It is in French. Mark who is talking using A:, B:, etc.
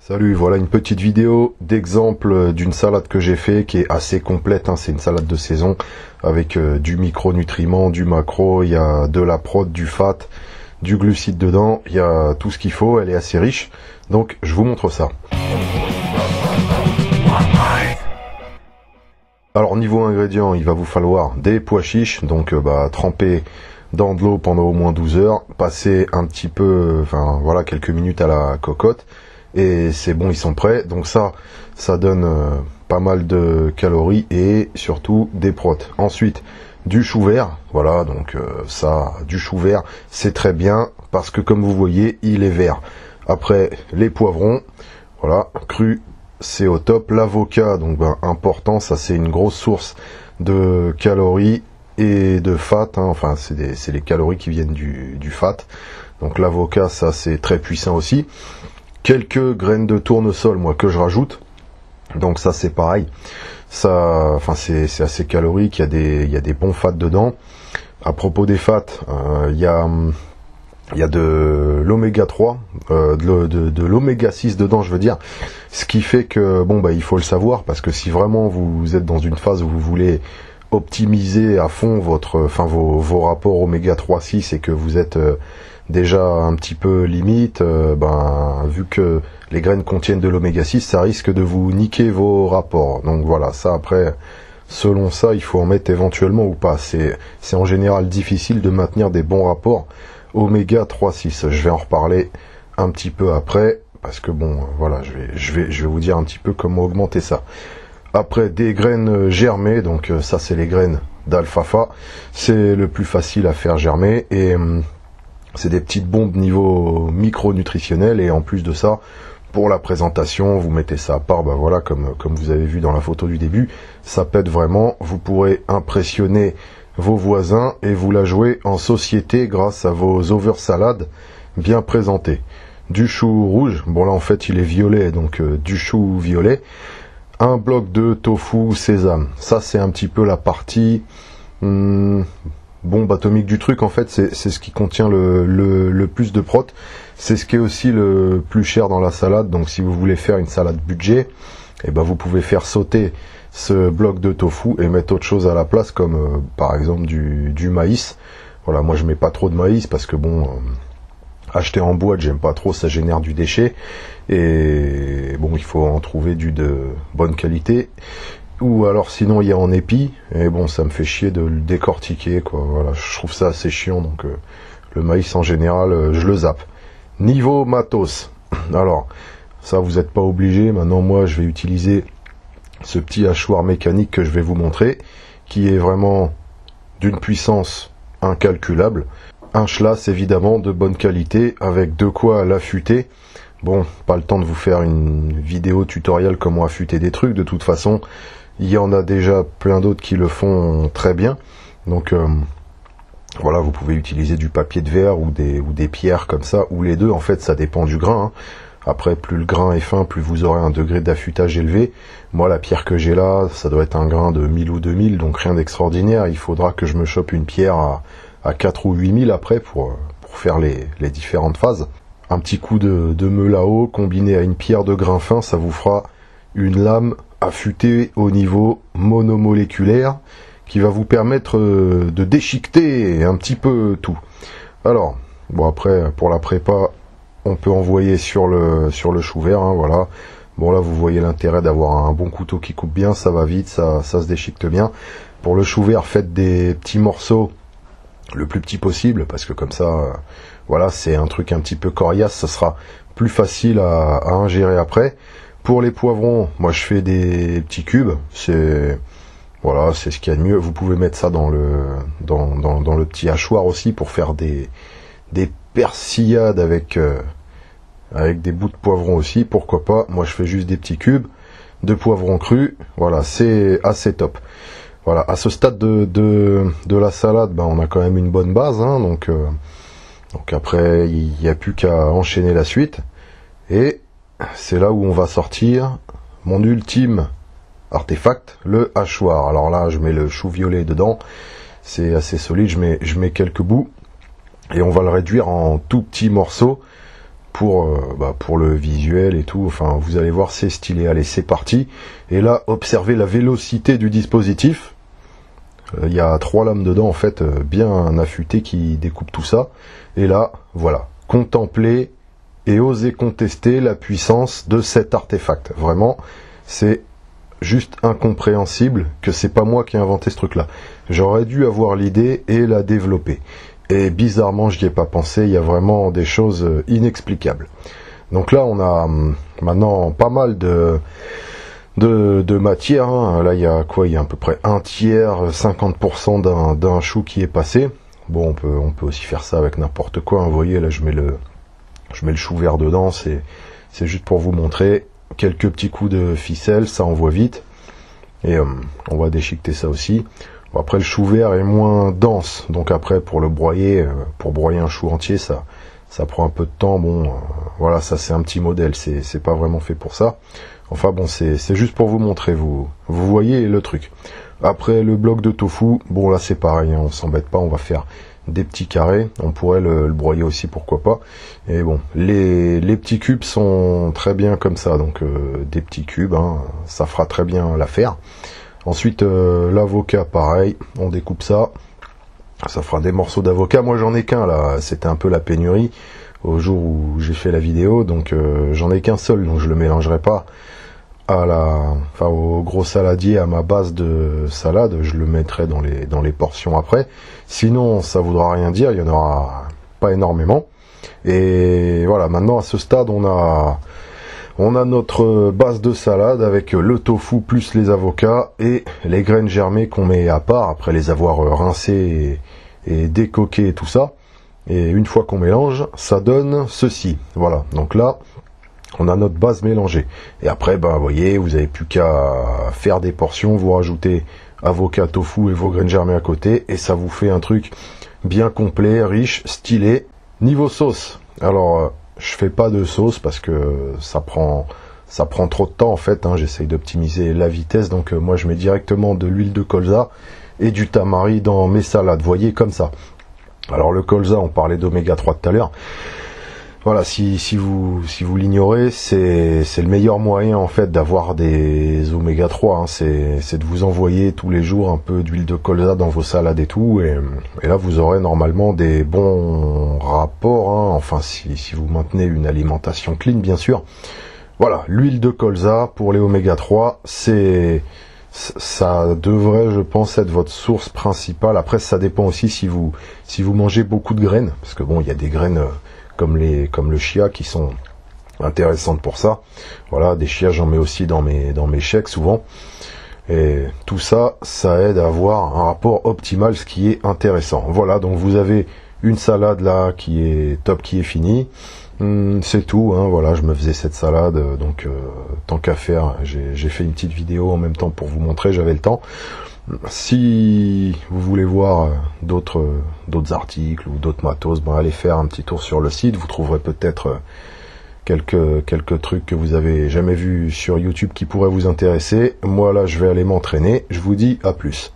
A: Salut, voilà une petite vidéo d'exemple d'une salade que j'ai fait qui est assez complète, hein. C'est une salade de saison avec du micronutriment, du macro, il y a de la prot, du fat, du glucide dedans, il y a tout ce qu'il faut, elle est assez riche. Donc je vous montre ça. Alors niveau ingrédients, il va vous falloir des pois chiches, donc tremper dans de l'eau pendant au moins 12 heures, passer un petit peu, enfin voilà, quelques minutes à la cocotte. Et c'est bon, ils sont prêts. Donc ça donne pas mal de calories et surtout des protes. Ensuite, du chou vert. Voilà, donc du chou vert, c'est très bien parce que comme vous voyez, il est vert. Après, les poivrons, voilà, crus, c'est au top. L'avocat, donc important, ça c'est une grosse source de calories et de fat. Hein. Enfin, c'est les calories qui viennent du fat. Donc l'avocat, ça c'est très puissant aussi. Quelques graines de tournesol, moi, que je rajoute. Donc ça, c'est pareil. Ça, enfin, c'est assez calorique. Il y a des bons fats dedans. À propos des fats, il y a de l'oméga 3, de l'oméga 6 dedans, je veux dire. Ce qui fait que, bon, il faut le savoir, parce que si vraiment vous êtes dans une phase où vous voulez optimiser à fond vos rapports oméga 3, 6 et que vous êtes déjà un petit peu limite, vu que les graines contiennent de l'oméga 6, ça risque de vous niquer vos rapports. Donc voilà, ça après, selon ça, il faut en mettre éventuellement ou pas. C'est en général difficile de maintenir des bons rapports oméga 3, 6. Je vais en reparler un petit peu après, parce que bon, voilà, je vais vous dire un petit peu comment augmenter ça. Après, des graines germées, donc ça c'est les graines d'alfalfa, c'est le plus facile à faire germer, et c'est des petites bombes niveau micronutritionnel, et en plus de ça, pour la présentation, vous mettez ça à part, voilà, comme vous avez vu dans la photo du début, ça pète vraiment, vous pourrez impressionner vos voisins et vous la jouer en société grâce à vos over-salades bien présentées. Du chou rouge, bon là en fait il est violet, donc du chou violet. Un bloc de tofu sésame, ça c'est un petit peu la partie bombe atomique du truc. En fait c'est ce qui contient le plus de prot, c'est ce qui est aussi le plus cher dans la salade. Donc si vous voulez faire une salade budget, vous pouvez faire sauter ce bloc de tofu et mettre autre chose à la place, comme par exemple du maïs. Voilà, moi je mets pas trop de maïs parce que bon, acheter en boîte j'aime pas trop, ça génère du déchet, et bon, il faut en trouver du de bonne qualité, ou alors sinon il y a en épi, et bon, ça me fait chier de le décortiquer, quoi. Voilà, je trouve ça assez chiant, donc le maïs en général je le zappe. Niveau matos, alors ça vous n'êtes pas obligé. Maintenant moi je vais utiliser ce petit hachoir mécanique que je vais vous montrer, qui est vraiment d'une puissance incalculable. Un schlass évidemment de bonne qualité, avec de quoi l'affûter. Bon, pas le temps de vous faire une vidéo tutoriel comment affûter des trucs, de toute façon il y en a déjà plein d'autres qui le font très bien. Donc voilà, vous pouvez utiliser du papier de verre ou des pierres comme ça, ou les deux, en fait ça dépend du grain, hein. Après, plus le grain est fin, plus vous aurez un degré d'affûtage élevé. Moi, la pierre que j'ai là, ça doit être un grain de 1000 ou 2000, donc rien d'extraordinaire. Il faudra que je me chope une pierre à 4 ou 8000 après pour faire les différentes phases. Un petit coup de meule à eau combiné à une pierre de grain fin, ça vous fera une lame affûtée au niveau monomoléculaire qui va vous permettre de déchiqueter un petit peu tout. Alors, bon, après, pour la prépa, on peut envoyer sur le chou vert, hein, voilà. Bon, là vous voyez l'intérêt d'avoir un bon couteau qui coupe bien, ça va vite, ça se déchiquete bien. Pour le chou vert, faites des petits morceaux le plus petit possible, parce que comme ça, voilà, c'est un truc un petit peu coriace, ça sera plus facile à ingérer après. Pour les poivrons, moi je fais des petits cubes, voilà, c'est ce qu'il y a de mieux. Vous pouvez mettre ça dans le petit hachoir aussi pour faire des persillades avec des bouts de poivrons aussi, pourquoi pas. Moi je fais juste des petits cubes de poivrons crus, voilà, c'est assez top. Voilà, à ce stade de la salade, on a quand même une bonne base, hein, donc après il n'y a plus qu'à enchaîner la suite, et c'est là où on va sortir mon ultime artefact, le hachoir. Alors là je mets le chou violet dedans, c'est assez solide, je mets quelques bouts, et on va le réduire en tout petits morceaux pour le visuel et tout. Enfin, vous allez voir, c'est stylé. Allez, c'est parti. Et là, observez la vélocité du dispositif. Il y a 3 lames dedans, en fait, bien affûtées qui découpent tout ça. Et là, voilà, contemplez et osez contester la puissance de cet artefact. Vraiment, c'est juste incompréhensible que c'est pas moi qui ai inventé ce truc-là. J'aurais dû avoir l'idée et la développer. Et bizarrement, je n'y ai pas pensé. Il y a vraiment des choses inexplicables. Donc là, on a maintenant pas mal de matière, hein. Là il y a quoi, il y a à peu près un tiers, 50% d'un chou qui est passé. Bon, on peut aussi faire ça avec n'importe quoi, hein. Vous voyez, là je mets le chou vert dedans, c'est juste pour vous montrer. Quelques petits coups de ficelle, ça envoie vite, et on va déchiqueter ça aussi. Bon, après, le chou vert est moins dense, donc après pour le broyer, pour broyer un chou entier, ça prend un peu de temps. Bon, voilà, ça c'est un petit modèle, c'est pas vraiment fait pour ça. Enfin bon, c'est juste pour vous montrer, vous voyez le truc. Après, le bloc de tofu, bon là c'est pareil, hein, on s'embête pas, on va faire des petits carrés. On pourrait le broyer aussi, pourquoi pas. Et bon, les petits cubes sont très bien comme ça, donc des petits cubes, hein, ça fera très bien l'affaire. Ensuite, l'avocat, pareil, on découpe ça. Ça fera des morceaux d'avocat. Moi j'en ai qu'un là, c'était un peu la pénurie au jour où j'ai fait la vidéo, donc j'en ai qu'un seul, donc je le mélangerai pas au gros saladier, à ma base de salade. Je le mettrai dans les portions après. Sinon, ça voudra rien dire, il y en aura pas énormément. Et voilà, maintenant à ce stade, on a notre base de salade avec le tofu plus les avocats et les graines germées qu'on met à part après les avoir rincées et décoquées et tout ça. Et une fois qu'on mélange, ça donne ceci. Voilà, donc là, on a notre base mélangée. Et après, vous voyez, vous n'avez plus qu'à faire des portions, vous rajoutez avocat, tofu et vos graines germées à côté, et ça vous fait un truc bien complet, riche, stylé. Niveau sauce, alors je fais pas de sauce parce que ça prend trop de temps en fait, hein. J'essaye d'optimiser la vitesse, donc moi je mets directement de l'huile de colza et du tamari dans mes salades, vous voyez, comme ça. Alors le colza, on parlait d'oméga 3 tout à l'heure. Voilà, si vous l'ignorez, c'est le meilleur moyen en fait d'avoir des oméga 3, hein. C'est de vous envoyer tous les jours un peu d'huile de colza dans vos salades et tout, et là vous aurez normalement des bons rapports, hein. Enfin si vous maintenez une alimentation clean, bien sûr. Voilà, l'huile de colza pour les oméga 3, ça devrait, je pense, être votre source principale. Après, ça dépend aussi si vous mangez beaucoup de graines, parce que bon, il y a des graines comme le chia qui sont intéressantes pour ça. Voilà, des chias, j'en mets aussi dans mes shakes souvent. Et tout ça, ça aide à avoir un rapport optimal, ce qui est intéressant. Voilà, donc vous avez une salade là qui est top, qui est finie. C'est tout, hein, voilà, je me faisais cette salade, donc tant qu'à faire, j'ai fait une petite vidéo en même temps pour vous montrer, j'avais le temps. Si vous voulez voir d'autres articles ou d'autres matos, allez faire un petit tour sur le site, vous trouverez peut-être quelques trucs que vous avez jamais vus sur YouTube qui pourraient vous intéresser. Moi là, je vais aller m'entraîner, je vous dis à plus.